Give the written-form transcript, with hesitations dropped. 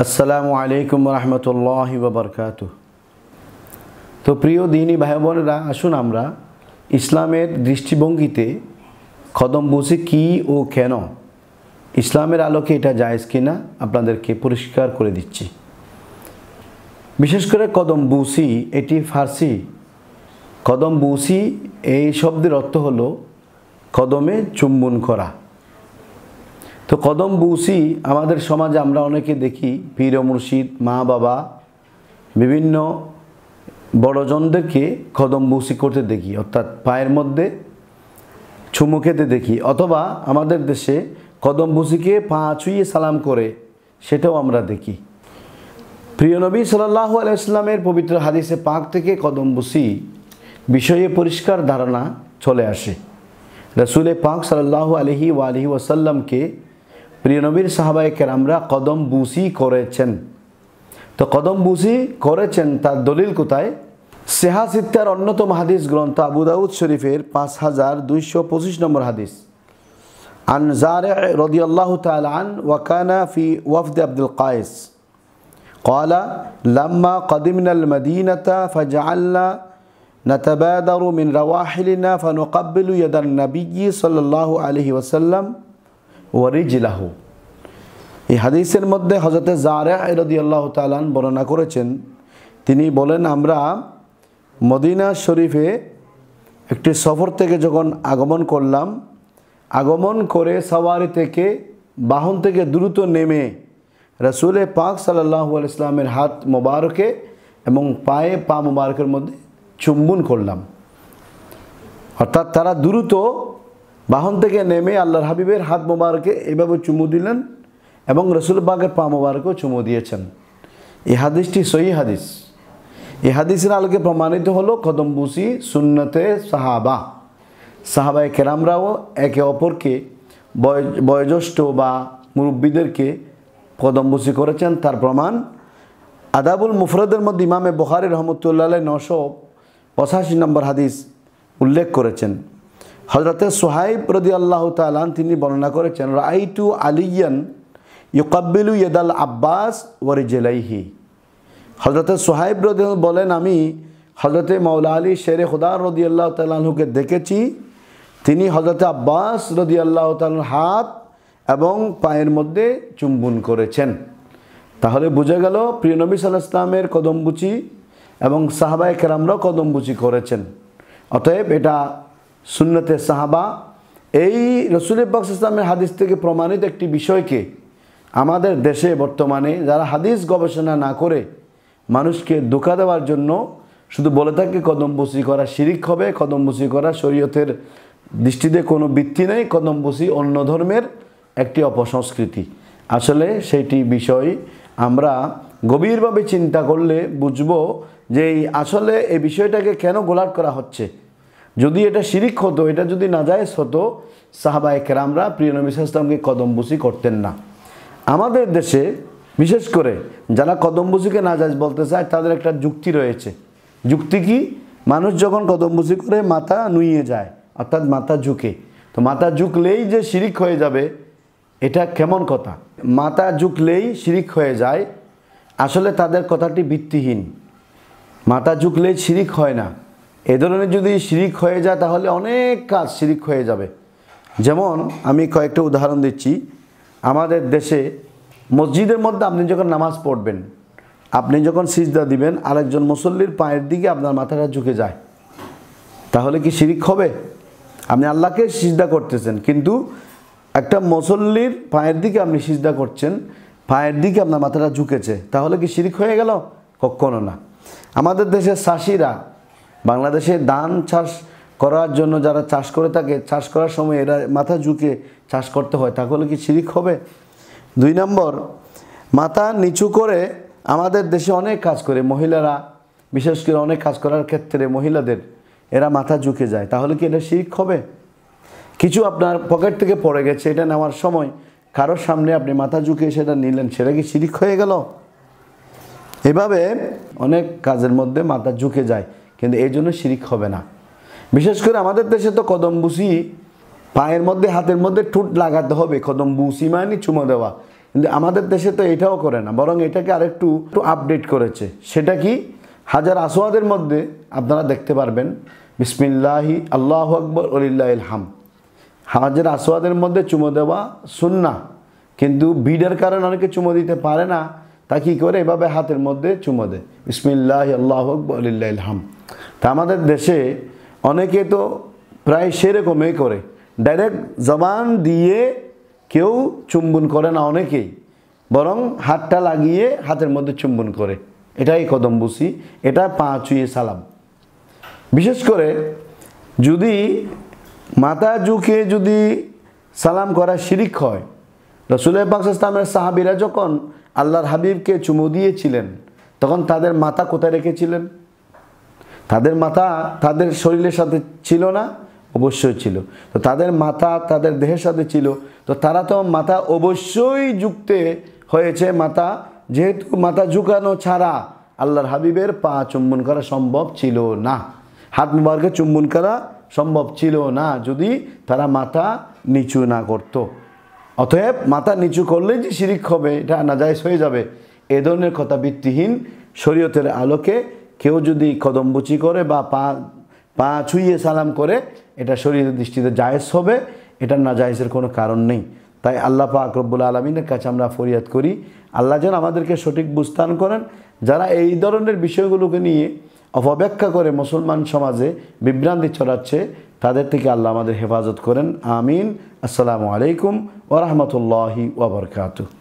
আসসালামু আলাইকুম রহমতুল্লাহি ওয়া বারাকাতুহু। তো প্রিয় দিনী ভাই বোনেরা, আসুন আমরা ইসলামের দৃষ্টিভঙ্গিতে কদমবুসি কী ও কেন, ইসলামের আলোকে এটা জায়েজ কিনা আপনাদেরকে পরিষ্কার করে দিচ্ছি। বিশেষ করে কদমবুসি, এটি ফার্সি। কদমবুসি এই শব্দের অর্থ হলো কদমে চুম্বন করা। তো কদমবুসি আমাদের সমাজে আমরা অনেকে দেখি, পীর ও মুর্শিদ, মা বাবা, বিভিন্ন বড়জনদেরকে কদমবুসি করতে দেখি, অর্থাৎ পায়ের মধ্যে চুমু খেতে দেখি, অথবা আমাদের দেশে কদমবুসিকে পা ছুঁয়ে সালাম করে, সেটাও আমরা দেখি। প্রিয় নবী সাল্লাল্লাহু আলাইহি ওয়াসাল্লামের পবিত্র হাদিসে পাক থেকে কদমবুসি বিষয়ে পরিষ্কার ধারণা চলে আসে। রাসূলে পাক সাল্লাল্লাহু আলাইহি ওয়াসাল্লামকে প্রিয় নবীর সাহাবায়ে কেরামরা কদমবুসি করেছেন। তো কদমবুসি করেছেন তার দলিল কোথায়? সিহাহ সিত্তার অন্যতম হাদিস গ্রন্থ আবু দাউদ শরীফের 5225 নম্বর হাদিস। আন জারে' রাদিয়াল্লাহু তাআলা আন ওয়া কানা ফি ওয়াফদ আব্দুল কায়েস قال لما قدمنا المدينة فجعلنا نتبادر من رواحلنا فنقبل يد النبي صلى الله عليه وسلم ورجله। এই হাদিসের মধ্যে হযরত জারে' রাদিয়াল্লাহু তাআলা আন বর্ণনা করেছেন, তিনি বলেন, আমরা মদিনা শরীফে একটি সফর থেকে যখন আগমন করলাম, আগমন করে সাওয়ারি থেকে, বাহন থেকে দ্রুত নেমে রাসূলে পাক সাল্লাল্লাহু আলাইহি ওয়াসাল্লামের হাত মোবারকে এবং পায়ে পা মোবারকের মধ্যে চুম্বন করলাম। অর্থাৎ তারা দ্রুত বাহন থেকে নেমে আল্লাহর হাবিবের হাত মোবারকে এভাবে চুমু দিলেন এবং রাসূল পাকের পা মোবারকেও চুমু দিয়েছেন। এই হাদিসটি সহিহ হাদিস। এই হাদিসের আলোকে প্রমাণিত হলো কদমবুসি সুন্নতে সাহাবা। সাহাবায়ে কেরামরাও একে অপরকে, বয়োজ্যেষ্ঠ বা মুরব্বীদেরকে কদমবুসি করেছেন। তার প্রমাণ আদাবুল মুফরাদের মধ্যে ইমামে বুখারী রহমতুল্লাহ আলাইহি 985 নম্বর হাদিস উল্লেখ করেছেন। হযরতে সুহাইব রাদিয়াল্লাহু তাআলা তিনি বর্ণনা করেছেন, রাআইতু আলিয়ান ইউকাব্বিলু ইয়াদাল আব্বাস ওয়া রিজলাইহি। হযরতে সুহাইব রাদিয়াল্লাহু বলেন, আমি হযরতে মাওলা আলী শেরে খুদা রাদিয়াল্লাহু তাআলা আনহুকে দেখেছি, তিনি হযরতে আব্বাস রাদিয়াল্লাহু তাআলার হাত এবং পায়ের মধ্যে চুম্বন করেছেন। তাহলে বোঝা গেল প্রিয় নবী সাল্লাল্লাহু আলাইহি ওয়াসাল্লামের কদমবুসি এবং সাহাবায়ে কেরামরাও কদমবুসি করেছেন। অতএব এটা সুন্নতে সাহাবা। এই রাসূল পাক সাল্লাল্লাহু আলাইহি ওয়াসাল্লামের হাদিস থেকে প্রমাণিত একটি বিষয়কে আমাদের দেশে বর্তমানে যারা হাদিস গবেষণা না করে মানুষকে ধোঁকা দেওয়ার জন্য শুধু বলে থাকে কদমবুসি করা শিরিক হবে, কদমবুসি করা শরীয়তের দৃষ্টিতে কোনো ভিত্তি নেই, কদমবুসি অন্য ধর্মের একটি অপসংস্কৃতি। আসলে সেইটি বিষয় আমরা গভীরভাবে চিন্তা করলে বুঝব যে আসলে এই বিষয়টাকে কেন গোলাট করা হচ্ছে। যদি এটা শিরিক হতো, এটা যদি নাজায়েজ হতো, সাহাবায়ে কেরামরা প্রিয় নবী সাল্লাল্লাহু আলাইহি ওয়াসাল্লামকে কদমবুসি করতেন না। আমাদের দেশে বিশেষ করে যারা কদমবুসিকে নাজায়েজ বলতে চায় তাদের একটা যুক্তি রয়েছে। যুক্তি কি? মানুষ যখন কদমবুসি করে মাথা নুইয়ে যায়, অর্থাৎ মাথা ঝুঁকে, তো মাথা ঝুঁকলেই যে শিরিক হয়ে যাবে, এটা কেমন কথা? মাথা ঝুঁকলেই শিরিক হয়ে যায়, আসলে তাদের কথাটি ভিত্তিহীন। মাথা ঝুঁকলেই শিরিক হয় না। এ ধরনের যদি শিরিক হয়ে যায় তাহলে অনেক কাজ শিরিক হয়ে যাবে। যেমন আমি কয়েকটা উদাহরণ দিচ্ছি। আমাদের দেশে মসজিদের মধ্যে আপনি যখন নামাজ পড়বেন, আপনি যখন সিজদা দিবেন, আরেকজন মুসল্লির পায়ের দিকে আপনার মাথাটা ঝুঁকে যায়, তাহলে কি শিরিক হবে? আপনি আল্লাহকে সিজদা করতেছেন, কিন্তু একটা মুসল্লির পায়ের দিকে আপনি সিজদা করছেন, পায়ের দিকে আপনার মাথাটা ঝুঁকেছে, তাহলে কি শিরিক হয়ে গেল? কখনো না। আমাদের দেশের চাষিরা, বাংলাদেশে ধান চাষ করার জন্য যারা চাষ করে থাকে, চাষ করার সময় এরা মাথা ঝুঁকে চাষ করতে হয়, তাহলে কি শিরিক হবে? 2 নম্বর, মাথা নিচু করে আমাদের দেশে অনেক কাজ করে মহিলারা, বিশেষ করে অনেক কাজ করার ক্ষেত্রে মহিলাদের এরা মাথা ঝুঁকে যায়, তাহলে কি এটা শিরিক হবে? কিছু আপনার পকেট থেকে পড়ে গেছে, এটা নেওয়ার সময় কারোর সামনে আপনি মাথা ঝুঁকে সেটা নিলেন, সেটা কি শিরিক হয়ে গেল? এভাবে অনেক কাজের মধ্যে মাথা ঝুঁকে যায়, কিন্তু এই জন্য শিরিক হবে না। বিশেষ করে আমাদের দেশে তো কদমবুসি পায়ের মধ্যে, হাতের মধ্যে ঠোঁট লাগাতে হবে, কদমবুসি মানে চুমো দেওয়া। কিন্তু আমাদের দেশে তো এটাও করে না, বরং এটাকে আরেকটু আপডেট করেছে। সেটা কি, হাজার আসওয়াদের মধ্যে আপনারা দেখতে পারবেন বিসমিল্লাহি আল্লাহু আকবার ওয়ালিল্লাহিল হামদ। হাজার আসওয়াদের মধ্যে চুমো দেওয়া সুন্নাহ, কিন্তু ভিড়ের কারণে অনেকে চুমো দিতে পারে না, তা কী করে এভাবে হাতের মধ্যে চুমো দেয়, বিসমিল্লাহি আল্লাহু আকবার ওয়ালিল্লাহিল হামদ। তা আমাদের দেশে অনেকে তো প্রায় সেরকমই করে, ডাইরেক্ট জবান দিয়ে কেউ চুম্বন করে না অনেকেই, বরং হাতটা লাগিয়ে হাতের মধ্যে চুম্বন করে। এটাই কদম বুসি, এটা পা ছুঁয়ে সালাম। বিশেষ করে যদি মাথা ঝুঁকে যদি সালাম করা শিরিক হয়, রাসূল পাক সাল্লাল্লাহু আলাইহি ওয়াসাল্লামের সাহাবীরা যখন আল্লাহর হাবিবকে চুমু দিয়েছিলেন, তখন তাদের মাথা কোথায় রেখেছিলেন? তাদের মাথা তাদের শরীরের সাথে ছিল না? অবশ্যই ছিল। তো তাদের মাথা তাদের দেহের সাথে ছিল, তো তারা তো মাথা অবশ্যই ঝুঁকতে হয়েছে। মাথা যেহেতু মাথা ঝুঁকানো ছাড়া আল্লাহর হাবিবের পা চুম্বন করা সম্ভব ছিল না, হাত মুবারকে চুম্বন করা সম্ভব ছিল না যদি তারা মাথা নিচু না করত। অতএব মাথা নিচু করলেই যে শিরিক হবে, এটা নাজায়েজ হয়ে যাবে, এ ধরনের কথা ভিত্তিহীন। শরীয়তের আলোকে কেউ যদি কদমবুচি করে বা পা ছুঁয়ে সালাম করে, এটা শরীয়তের দৃষ্টিতে জায়েজ হবে, এটা নাজায়েজের কোনো কারণ নেই। তাই আল্লাহ পাক রব্বুল আলামিনের কাছে আমরা ফরিয়াদ করি, আল্লাহ যেন আমাদেরকে সঠিক বুঝদান করেন। যারা এই ধরনের বিষয়গুলোকে নিয়ে অপব্যাখ্যা করে মুসলমান সমাজে বিভ্রান্তি ছড়াচ্ছে, তাদের থেকে আল্লাহ আমাদের হেফাজত করেন। আমিন। আসসালামু আলাইকুম ওয়া রাহমাতুল্লাহি ওয়া বারাকাতুহু।